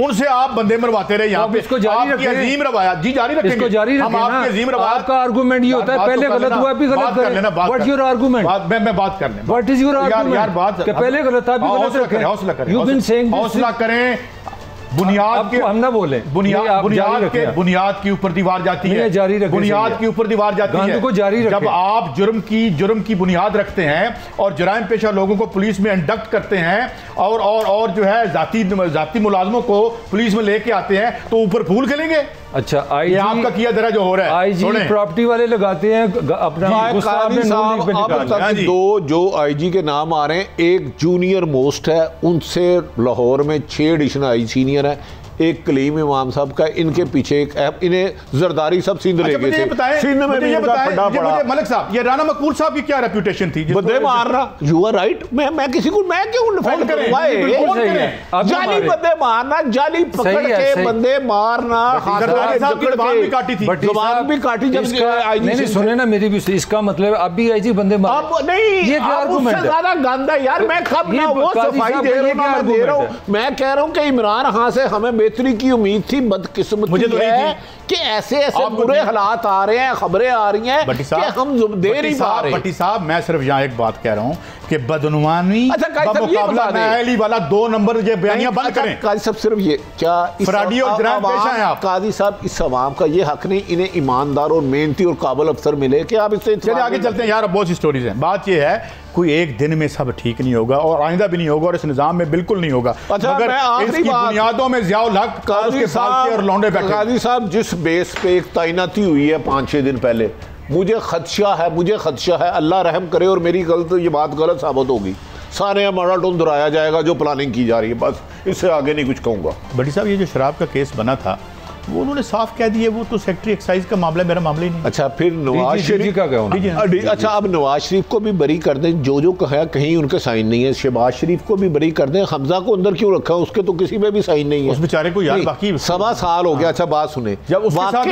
उनसे आप बंदे मरवाते रहे। यहाँ पे इसको जारी रखें, अजीम रवायत जी जारी रखेंगे, इसको जारी रखें। हम आपकी अजीम रवायत, आपका आर्गुमेंट ये होता है पहले गलत हुआ भी गलत करें। What your argument? मैं बात कर लें। What is your argument? यार बात पहले गलत था, भी गलत रखें। हौसला करें, यू बीन सेइंग हौसला करें। बुनियाद के हम ना बोले, बुनियाद के ऊपर दीवार जाती है, जारी रखें, बुनियाद के ऊपर दीवार जाती है को जारी रखें। जब आप जुर्म की बुनियाद रखते हैं और जराइम पेशा लोगों को पुलिस में इंडक्ट करते हैं और जो है जाती मुलाजमों को पुलिस में लेके आते हैं तो ऊपर फूल खेलेंगे। अच्छा, ये आपका किया दरा जो हो रहा है, IG प्रॉपर्टी वाले लगाते हैं अपना गुस्सा अपने दो जो IG के नाम आ रहे हैं, एक जूनियर मोस्ट है, उनसे लाहौर में 6 एडिशनल IG सीनियर है, एक कलीम इमाम साहब का, इनके पीछे एक इन्हें जरदारी सब सिंध ले गए थे। सिंध में भी इनका फटा पड़ा। मलिक साहब, ये राना मकबूल साहब की क्या रेपुटेशन थी? बंदे मारना। You are right. मैं किसी को मैं क्यों डिफेंड करूंगा? जाली बंदे मारना, जाली पकड़ के बंदे मारना, जरदारी साहब की जुबान भी काटी थी, जुबान भी काटी जब नहीं सुने ना मेरी भी, इसका मतलब अब भी IG बंदे मार। अब नहीं, ये क्या आर्गुमेंट है? ज्यादा गंदा यार, मैं कब ना वो सफाई दे रहा हूं ना मैं दे रहा हूं। मैं कह रहा हूं कि इमरान खान से हमें बेहतरी की उम्मीद थी, बदकिस्मती मुझे तो है कि ऐसे बुरे हालात आ रहे हैं, खबरें आ रही हैं कि हम दे नहीं पा रहे। भट्टी साहब, मैं सिर्फ यहाँ एक बात कह रहा हूँ कि बदनुमानी वाला 2 नंबर ये बयानियां बंद करें। काजी साहब सिर्फ ये क्या फ्रॉडी और जराइम पेशा हैं आप? काजी साहब, इस अवाम का ये हक नहीं, इन्हें ईमानदार और मेहनती और काबिल अफसर मिले कि आप इससे चलिए आगे चलते हैं यार, बहुत सी स्टोरीज हैं। बात ये है कोई एक दिन में सब ठीक नहीं होगा और आइंदा भी नहीं होगा और इस निजाम में बिल्कुल नहीं होगा। अच्छा, मगर इसकी बुनियादों में ज़ियाउल हक और लौंडे बैठे। काजी साहब, जिस बेस पे एक तैनाती हुई है 5-6 दिन पहले, मुझे खदशा है, अल्लाह रहम करे और मेरी गलत ये बात गलत साबित होगी, सारे माराटोन दोहराया जाएगा जो प्लानिंग की जा रही है, बस इससे आगे नहीं कुछ कहूँगा। भट्टी साहब, ये जो शराब का केस बना था वो उन्होंने साफ कह दिया वो तो सेक्रेटरी एक्साइज का मामला, मेरा मामला ही नहीं। अच्छा, फिर नवाज शरीफ का क्या? अच्छा, अब नवाज शरीफ को भी बरी कर दें, जो कहा कहीं उनके साइन नहीं है। शहबाज शरीफ को भी बरी कर दें, हमजा को अंदर क्यों रखा है? उसके तो किसी पे भी साइन नहीं है। उस बेचारे को यार बाकी 1.25 साल हो गया। अच्छा बात सुने, जब वाकई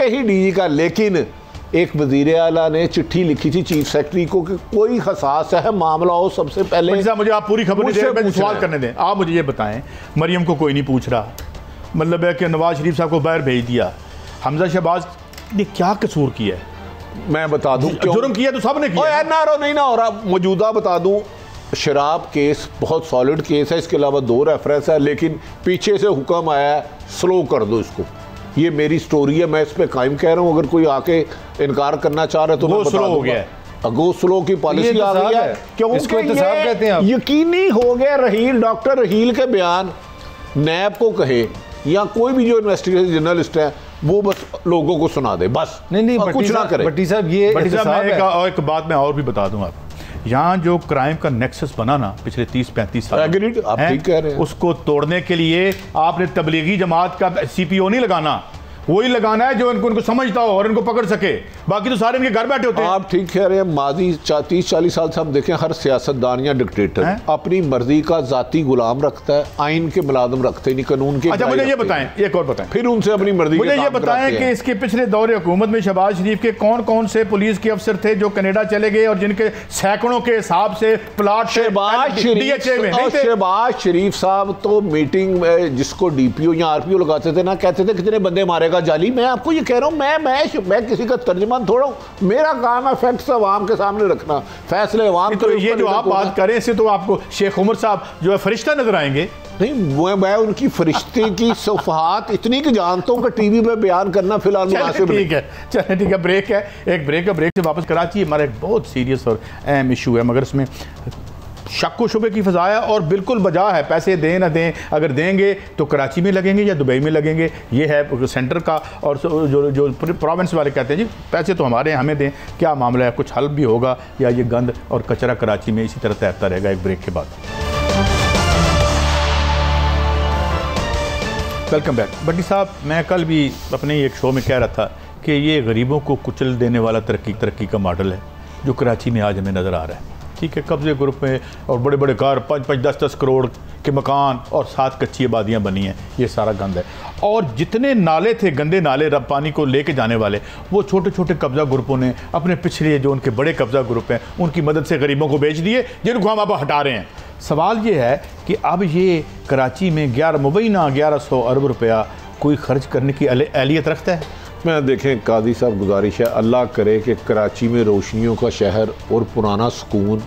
ही DG का, लेकिन एक वजीर आला ने चिट्ठी लिखी थी चीफ सेक्रेटरी को कि कोई हसास है मामला हो सबसे पहले। मुझे आप पूरी खबर नहीं दे रहे, सवाल करने दें। आप मुझे ये बताएं, मरियम को कोई नहीं पूछ रहा, मतलब है कि नवाज शरीफ साहब को बाहर भेज दिया, हमजा शहबाज ने क्या कसूर किया है? मैं बता दूं, जुर्म किया तो सब ने किया। एनआरओ नहीं ना हो रहा, मौजूदा बता दूं, शराब केस बहुत सॉलिड केस है, इसके अलावा 2 रेफरेंस है, लेकिन पीछे से हुक्म आया है स्लो कर दो इसको। ये मेरी स्टोरी है, मैं इस पे कायम कह रहा हूँ। अगर कोई आके इनकार करना चाह रहा है तो मैं बता दूंगा। गो स्लो की पॉलिसी आ गई है, क्योंकि यकीनी हो गया रहील, डॉक्टर रहील के बयान नैब को कहे या कोई भी जो इन्वेस्टिगेशन जर्नलिस्ट है वो बस लोगों को सुना दे, बस नहीं कुछ ना करे। भट्टी साहब एक बात मैं और भी बता दूं आप, यहाँ जो क्राइम का नेक्सस बना ना पिछले 30-35 साल, आप ठीक कह रहे हैं, उसको तोड़ने के लिए आपने तबलीगी जमात का सीपीओ नहीं लगाना, वही लगाना है जो इनको समझता हो और इनको पकड़ सके, बाकी तो सारे इनके घर बैठे होते हैं। आप ठीक कह रहे हैं। माजी 30-40 साल से हम देखें, हर सियासतदान या डिक्टेटर अपनी मर्जी का जाती गुलाम रखता है, आइन के मुलाजम रखते नहीं, कानून के। अच्छा मुझे ये बताएं, एक और बताएं, फिर उनसे अपनी मर्जी। मुझे ये बताएं कि इसके पिछले दौरे हुकूमत में शहबाज शरीफ के कौन कौन से पुलिस के अफसर थे जो कनाडा चले गए और जिनके सैकड़ों के हिसाब से प्लाट शहबाज शरीफ साहब तो मीटिंग में जिसको डीपीओ या आरपीओ लगाते थे ना, कहते थे कितने बंदे मारेगा जाली। मैं आपको ये कह रहा हूं, मैं किसी का तर्जुमान थोड़ा हूं, मेरा काम है फैक्ट्स अवाम के सामने रखना, फैसले अवाम। तो ये जो आप बात करें इससे तो आपको शेख उमर साहब जो है फरिश्ता नजर आएंगे। नहीं, मैं उनकी फरिश्ते की सफात इतनी कि जानता हूं कि टीवी पे बयान करना फिलहाल मुनासिब नहीं। ठीक है, चलिए ठीक है, ब्रेक है, एक ब्रेक से वापस। कराची हमारा एक बहुत सीरियस और अहम इशू है, मगर इसमें शक व शुबे की फजा है और बिल्कुल बजा है। पैसे दें ना दें, अगर देंगे तो कराची में लगेंगे या दुबई में लगेंगे, ये है सेंटर का। और जो प्रोविंस वाले कहते हैं जी पैसे तो हमारे हैं, हमें दें, क्या मामला है, कुछ हल भी होगा या ये गंद और कचरा कराची में इसी तरह तैरता रहेगा? एक ब्रेक के बाद वेलकम बैक। भट्टी साहब, मैं कल भी अपने एक शो में कह रहा था कि ये गरीबों को कुचल देने वाला तरक्की का मॉडल है जो कराची में आज हमें नज़र आ रहा है। ठीक है, कब्जे ग्रुप में और बड़े बड़े घर, 5-10 करोड़ के मकान और 7 कच्ची आबादियाँ बनी हैं, ये सारा गंद है। और जितने नाले थे, गंदे नाले पानी को लेके जाने वाले, वो छोटे छोटे कब्जा ग्रुपों ने अपने पिछले जो उनके बड़े कब्जा ग्रुप हैं उनकी मदद से गरीबों को बेच दिए, जिनको हम अब हटा रहे हैं। सवाल ये है कि अब ये कराची में 1100 अरब रुपया कोई खर्च करने की अहलियत रखता है? मैं देखें काजी साहब, गुजारिश है अल्लाह करे कि कराची में रोशनियों का शहर और पुराना सुकून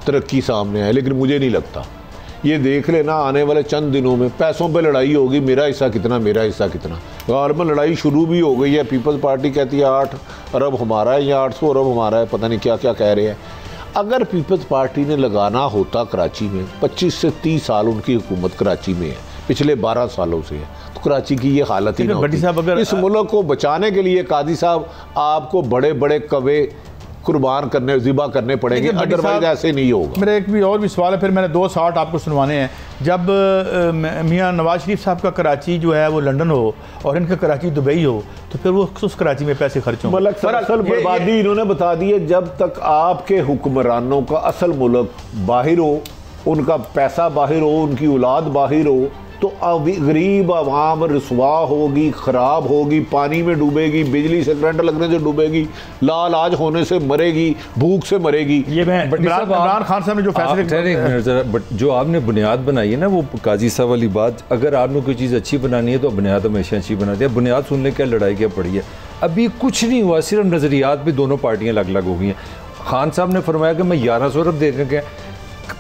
तरक्की सामने आए, लेकिन मुझे नहीं लगता। ये देख लेना आने वाले चंद दिनों में पैसों पे लड़ाई होगी, मेरा हिस्सा कितना, मेरा हिस्सा कितना। गालबन लड़ाई शुरू भी हो गई है, पीपल्स पार्टी कहती है 8 अरब हमारा है या 800 अरब हमारा है, पता नहीं क्या क्या कह रहे हैं। अगर पीपल्स पार्टी ने लगाना होता कराची में, 25 से 30 साल उनकी हुकूमत कराची में है, पिछले 12 सालों से है, तो कराची की ये हालत ही ना होती। अगर इस मुल्क को बचाने के लिए काजी साहब आपको बड़े बड़े कवे कुर्बान करने, ज़िबा करने पड़ेंगे, अदरवाइज ऐसे नहीं होगा। मेरा एक भी और भी सवाल है, फिर मैंने 2 शॉट आपको सुनवाने हैं। जब मियाँ नवाज शरीफ साहब का कराची जो है वो लंदन हो और इनका कराची दुबई हो, तो फिर वो उस कराची में पैसे खर्च हों। मतलब असल बर्बादी इन्होंने बता दी है। जब तक आपके हुक्मरानों का असल मुल्क बाहर हो, उनका पैसा बाहर हो, उनकी औलाद बाहर हो, तो गरीब आवाम रसवा होगी, ख़राब होगी, पानी में डूबेगी, बिजली से करंट लगने से डूबेगी, लालाज होने से मरेगी, भूख से मरेगी। ये इमरान खान साहब ने जो फैसले, जो आपने बुनियाद बनाई है ना, वो काजी साहब वाली बात, अगर आपने कोई चीज़ अच्छी बनानी है तो बुनियाद हमेशा अच्छी बना दिया। बुनियाद सुनने क्या लड़ाई क्या पड़ी है, अभी कुछ नहीं हुआ, सिर्फ नज़रियात भी दोनों पार्टियाँ अलग अलग हो गई हैं। खान साहब ने फरमाया कि मैं 1100 अरब देने के,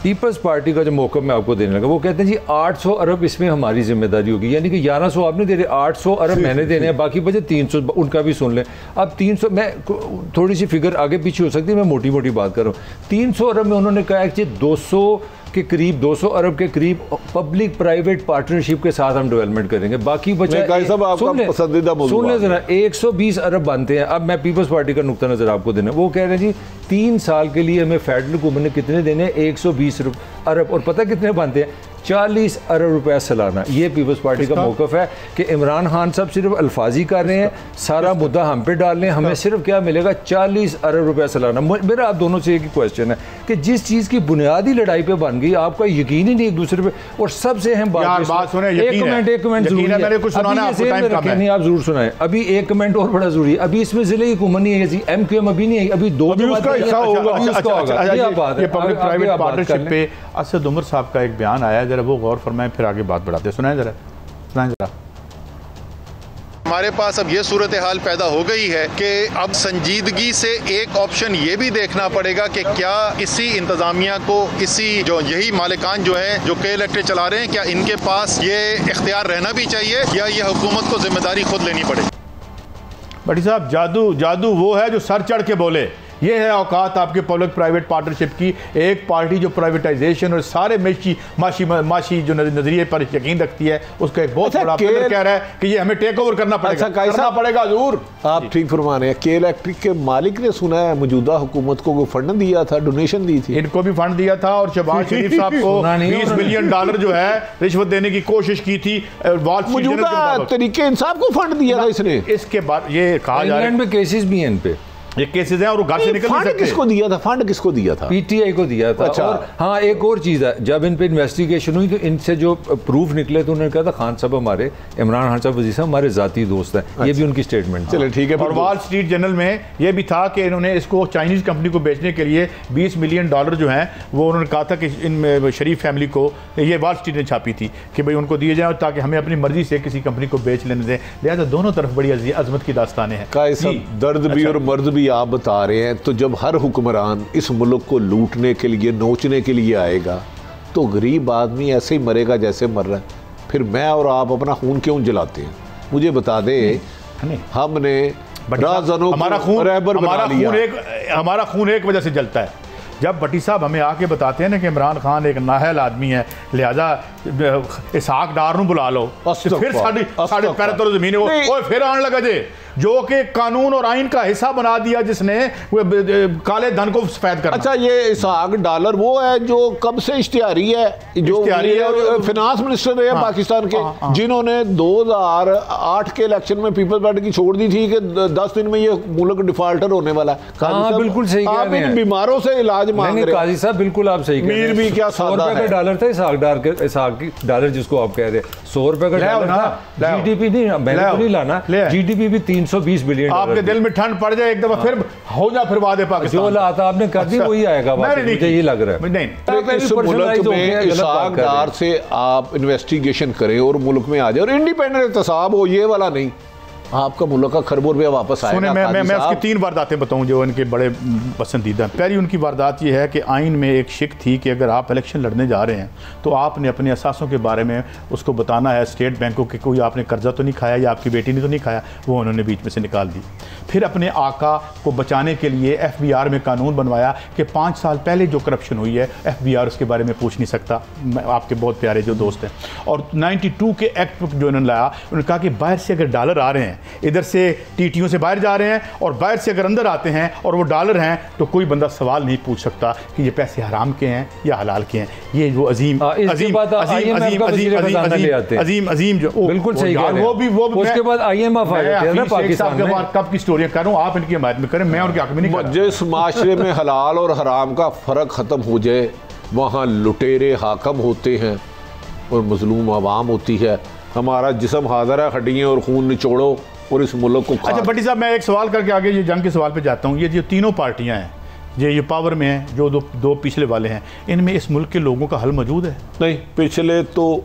पीपल्स पार्टी का जो मौक़िफ़ मैं आपको देने लगा, वो कहते हैं जी 800 अरब इसमें हमारी जिम्मेदारी होगी, यानी कि 1100 आपने दे रहे, 800 अरब मैंने देने हैं, बाकी बचे 300, उनका भी सुन लें। अब 300, मैं थोड़ी सी फिगर आगे पीछे हो सकती है, मैं मोटी मोटी बात कर रहा हूँ। 300 अरब में उन्होंने कहा कि 200 के करीब, 200 अरब के करीब पब्लिक प्राइवेट पार्टनरशिप के साथ हम डेवलपमेंट करेंगे, बाकी बचा सुन लें जरा 120 अरब बनते हैं। अब मैं पीपल्स पार्टी का नुक्ता नज़र आपको देना, वो कह रहे हैं जी 3 साल के लिए हमें फेडरल गवर्नमेंट ने कितने देने, 120 अरब, और पता कितने बनते हैं, 40 अरब रुपया सालाना। ये पीपल्स पार्टी का मौक़िफ़ है कि इमरान खान साहब सिर्फ अल्फाजी कर रहे हैं, सारा मुद्दा हम पे डाल रहे हैं, हमें सिर्फ क्या मिलेगा 40 अरब रुपया सालाना। मेरा आप दोनों से एक ही क्वेश्चन है कि जिस चीज़ की बुनियादी लड़ाई पे बन गई, आपका यकीन ही नहीं एक दूसरे पे, और सबसे अहम बात सुने, एक कमेंट जरूरी है, नहीं आप जरूर सुनाए। अभी एक कमेंट और बड़ा जरूरी है, अभी इसमें जिले की हुकूमत नहीं है, MQM अभी नहीं है, अभी दो पब्लिक प्राइवेट पार्टनरशिप पे असद उमर साहब का एक बयान आया, जरा वो गौर फरमाएं, फिर आगे बात बढ़ाते हैं। सुनाएं जरा। हमारे पास अब ये सूरत हाल पैदा हो गई है कि अब संजीदगी से एक ऑप्शन ये भी देखना पड़ेगा कि क्या इसी इंतजामिया को, इसी जो यही मालिकान जो है जो के इलेक्ट्रेट चला रहे हैं, क्या इनके पास ये इख्तियार रहना भी चाहिए या ये हुकूमत को जिम्मेदारी खुद लेनी पड़ेगी? भट्टी साहब, जादू वो है जो सर चढ़ के बोले। ये है औकात आपके पब्लिक प्राइवेट पार्टनरशिप की। एक पार्टी जो प्राइवेटाइजेशन और सारे माशी जो नजरिए पर यकीन रखती है, उसका एक बहुत बड़ा पिलर कह रहा है कि ये हमें टेक ओवर करना पड़ेगा। हजूर आप ठीक फरमा रहे हैं। के इलेक्ट्रिक के मालिक ने सुना है मौजूदा हुकूमत को फंड दिया था, डोनेशन दी थी, इनको भी फंड दिया था, और शहबाज शरीफ साहब को 20 मिलियन डॉलर जो है रिश्वत देने की कोशिश की थी। मौजूदा तरीके इंसाफ को फंड दिया था इसने। इसके बाद ये कहा जा रहा है केसेस भी हैं इन पे, ये केसेस हैं और वो घर से निकल नहीं सकते। किसको दिया था फंड? किसको दिया था? PTI को दिया था। अच्छा। और हाँ, एक और चीज़ है, जब इन पे इन्वेस्टिगेशन हुई तो इनसे जो प्रूफ निकले तो उन्होंने कहा था खान साहब हमारे, इमरान खान साहब वज़ीर साहब हमारे ज़ाती दोस्त हैं। अच्छा। ये भी उनकी स्टेटमेंट। चलिए ठीक है। और वॉल स्ट्रीट जर्नल में ये भी था कि इन्होंने इसको चाइनीज़ कंपनी को बेचने के लिए 20 मिलियन डॉलर जो हैं वो उन्होंने कहा था कि इन शरीफ फैमिली को, ये वॉल स्ट्रीट ने छापी थी कि भाई उनको दिए जाए ताकि हमें अपनी मर्जी से किसी कंपनी को बेच लेने दें। लिहाजा दोनों तरफ बड़ी अजमत की दास्तानें हैं। दर्द भी और मर्द भी आप बता रहे हैं। तो जब हर हुक्मरान इस मुल्क को लूटने के लिए, नोचने के लिए आएगा, तो गरीब आदमी ऐसे ही मरेगा जैसे मर रहा है। फिर मैं और आप अपना खून क्यों जलाते हैं? मुझे बता दे, हमने हमारा खून एक वजह से जलता है। जब भट्टी साहब हमें आके बताते हैं ना कि इमरान खान एक नाहल आदमी है, लिहाजा इसहाक डार नूं बुला लो, फिर साढ़े पैर तो जमीन फिर आने लगा जे जो कि कानून और आइन का हिस्सा बना दिया, जिसने काले धन को सफेद करना। अच्छा, ये इसहाक डालर वो है जो कब से इश्तिहारी है, जो फिनांस मिनिस्टर रहे पाकिस्तान के, जिन्होंने 2008 के इलेक्शन में पीपल्स पार्टी की छोड़ दी थी कि 10 दिन में ये मुल्क डिफाल्टर होने वाला है। बिल्कुल सही, आप इन बीमारों से इलाज मांग रहे हैं। काजी साहब बिल्कुल आप सही कह रहे हैं। भी क्या 100 रुपए का डॉलर था इसहाक डॉलर जिसको आप कह रहे हैं, 100 रुपए का डॉलर था। GDP नहीं, मैंने तो नहीं लाना, GDP भी 320 बिलियन। आपके दिल में ठंड पड़ जाए एक दफा, फिर हो जा फिर वादे पाकिस्तान जो लाता आपने कर दी वही आएगा। मुझे ये लग रहा है नहीं, इस मुल्क में इसहाक डार से आप इन्वेस्टिगेशन करें और मुल्क में आ जाए और इंडिपेंडेंट एहतसाब हो, ये वाला नहीं। आपका मुल्क का खरबों रुपया वापस आएगा। सुने, मैं उसकी 3 वारदातें बताऊं जो इनके बड़े पसंदीदा। पहली उनकी वारदात ये है कि आइन में एक शिक थी कि अगर आप इलेक्शन लड़ने जा रहे हैं तो आपने अपने असासों के बारे में उसको बताना है स्टेट बैंकों के, कोई आपने कर्जा तो नहीं खाया या आपकी बेटी ने तो नहीं खाया, वो उन्होंने बीच में से निकाल दी। फिर अपने आका को बचाने के लिए FBR में कानून बनवाया कि 5 साल पहले जो करप्शन हुई है FBR उसके बारे में पूछ नहीं सकता। आपके बहुत प्यारे जो दोस्त हैं। और 92 के एक्ट जो इन्होंने लाया, उन्होंने कहा कि बाहर से अगर डॉलर आ रहे हैं, इधर से टीटीओ से बाहर जा रहे हैं और बाहर से अगर अंदर आते हैं और वो डॉलर हैं, तो कोई बंदा सवाल नहीं पूछ सकता कि ये पैसे हराम के हैं या हलाल के हैं। ये जो अजीम जो बिल्कुल सही है, वो उसके बाद IMF पाकिस्तान में कब की स्टोरी कर रहा हूं, आप इनकी हिमायत में करें, मैं उनकी हक में नहीं कर रहा। जिस माशरे में हलाल और हराम का फर्क खत्म हो जाए, वहाँ लुटेरे हाकम होते हैं और मजलूम आवाम होती है। हमारा जिस्म हाज़िर है, हड्डियाँ और खून निचोड़ो और इस मुल्क को। अच्छा भट्टी साहब, मैं एक सवाल करके आगे ये जंग के सवाल पे जाता हूँ। ये जो तीनों पार्टियाँ हैं, ये पावर में हैं, जो दो पिछले वाले हैं, इनमें इस मुल्क के लोगों का हल मौजूद है? नहीं, पिछले तो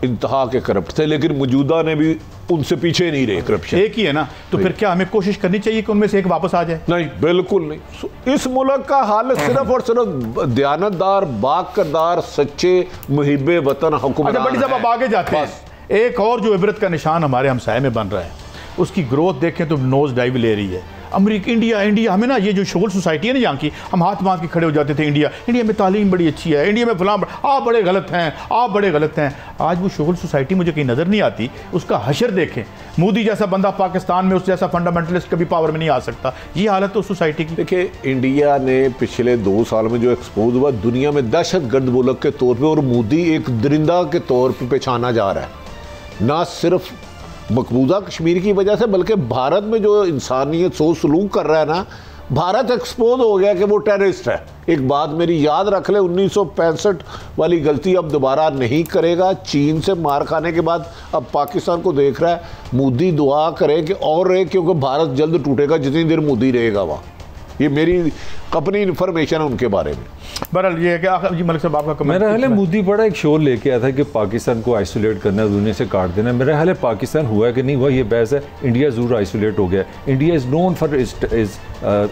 इंतहा के करप्ट थे, लेकिन मौजूदा ने भी उनसे पीछे नहीं रहे। करप्शन एक ही है ना, तो फिर क्या हमें कोशिश करनी चाहिए कि उनमें से एक वापस आ जाए? नहीं, बिल्कुल नहीं। इस मुल्क का हाल सिर्फ और सिर्फ दयानतदार, बाकरदार, सच्चे मुहिब्बे वतन हुक्मरान। अच्छा भट्टी साहब, अब आगे जाते हैं। एक और जो इबरत का निशान हमारे हमसाये में बन रहा है, उसकी ग्रोथ देखें तो नोज डाइव ले रही है। अमेरिका, इंडिया हमें ना ये जो शोगल सोसाइटी है ना यहाँ की, हम हाथ बांध के खड़े हो जाते थे, इंडिया में तालीम बड़ी अच्छी है, इंडिया में फलां, आप बड़े गलत हैं, आप बड़े गलत हैं। आज वो शोगल सोसाइटी मुझे कहीं नज़र नहीं आती, उसका हशर देखें। मोदी जैसा बंदा पाकिस्तान में, उस जैसा फंडामेंटलिस्ट कभी पावर में नहीं आ सकता। ये हालत तो सोसाइटी की। देखिए, इंडिया ने पिछले 2 साल में जो एक्सपोज हुआ दुनिया में दहशतगर्द मुल्क के तौर पे, और मोदी एक दरिंदा के तौर पे पहचाना जा रहा है, ना सिर्फ मकबूजा कश्मीर की वजह से बल्कि भारत में जो इंसानियत सोच सलूक कर रहा है ना, भारत एक्सपोज हो गया कि वो टेररिस्ट है। एक बात मेरी याद रख ले, 1965 वाली गलती अब दोबारा नहीं करेगा। चीन से मार खाने के बाद अब पाकिस्तान को देख रहा है। मोदी दुआ करे कि और रहे, क्योंकि भारत जल्द टूटेगा जितनी देर मोदी रहेगा वहाँ। ये मेरी अपनी इन्फॉर्मेशन है उनके बारे में। बहरहाल ये है कि जी मलिक साहब आपका कमेंट। मेरा ख्याल है मोदी बड़ा एक शोर लेके आया था कि पाकिस्तान को आइसोलेट करना, दुनिया से काट देना। मेरा ख्याल है पाकिस्तान हुआ कि नहीं हुआ ये बहस है। इंडिया ज़रूर आइसोलेट हो गया। India is known for is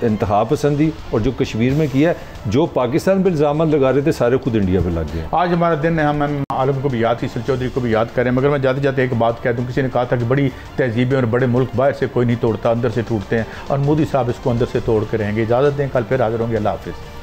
इंतहा पसंदी, और जो कश्मीर में किया, जो पाकिस्तान पर इल्ज़ाम लगा रहे थे सारे खुद इंडिया पर लग गए। आज हमारा दिन है, हम आलम को भी याद, ईसल चौधरी को भी याद करें, मगर मैं जाते जाते एक बात कह दूँ। किसी ने कहा था कि बड़ी तहजीबें और बड़े मुल्क बाहर से कोई नहीं तोड़ता, अंदर से टूटते हैं, और मोदी साहब इसको अंदर से तोड़ के रहेंगे। इजाज़त दें, कल फिर हाजिर होंगे। अल्लाह हाफिज़।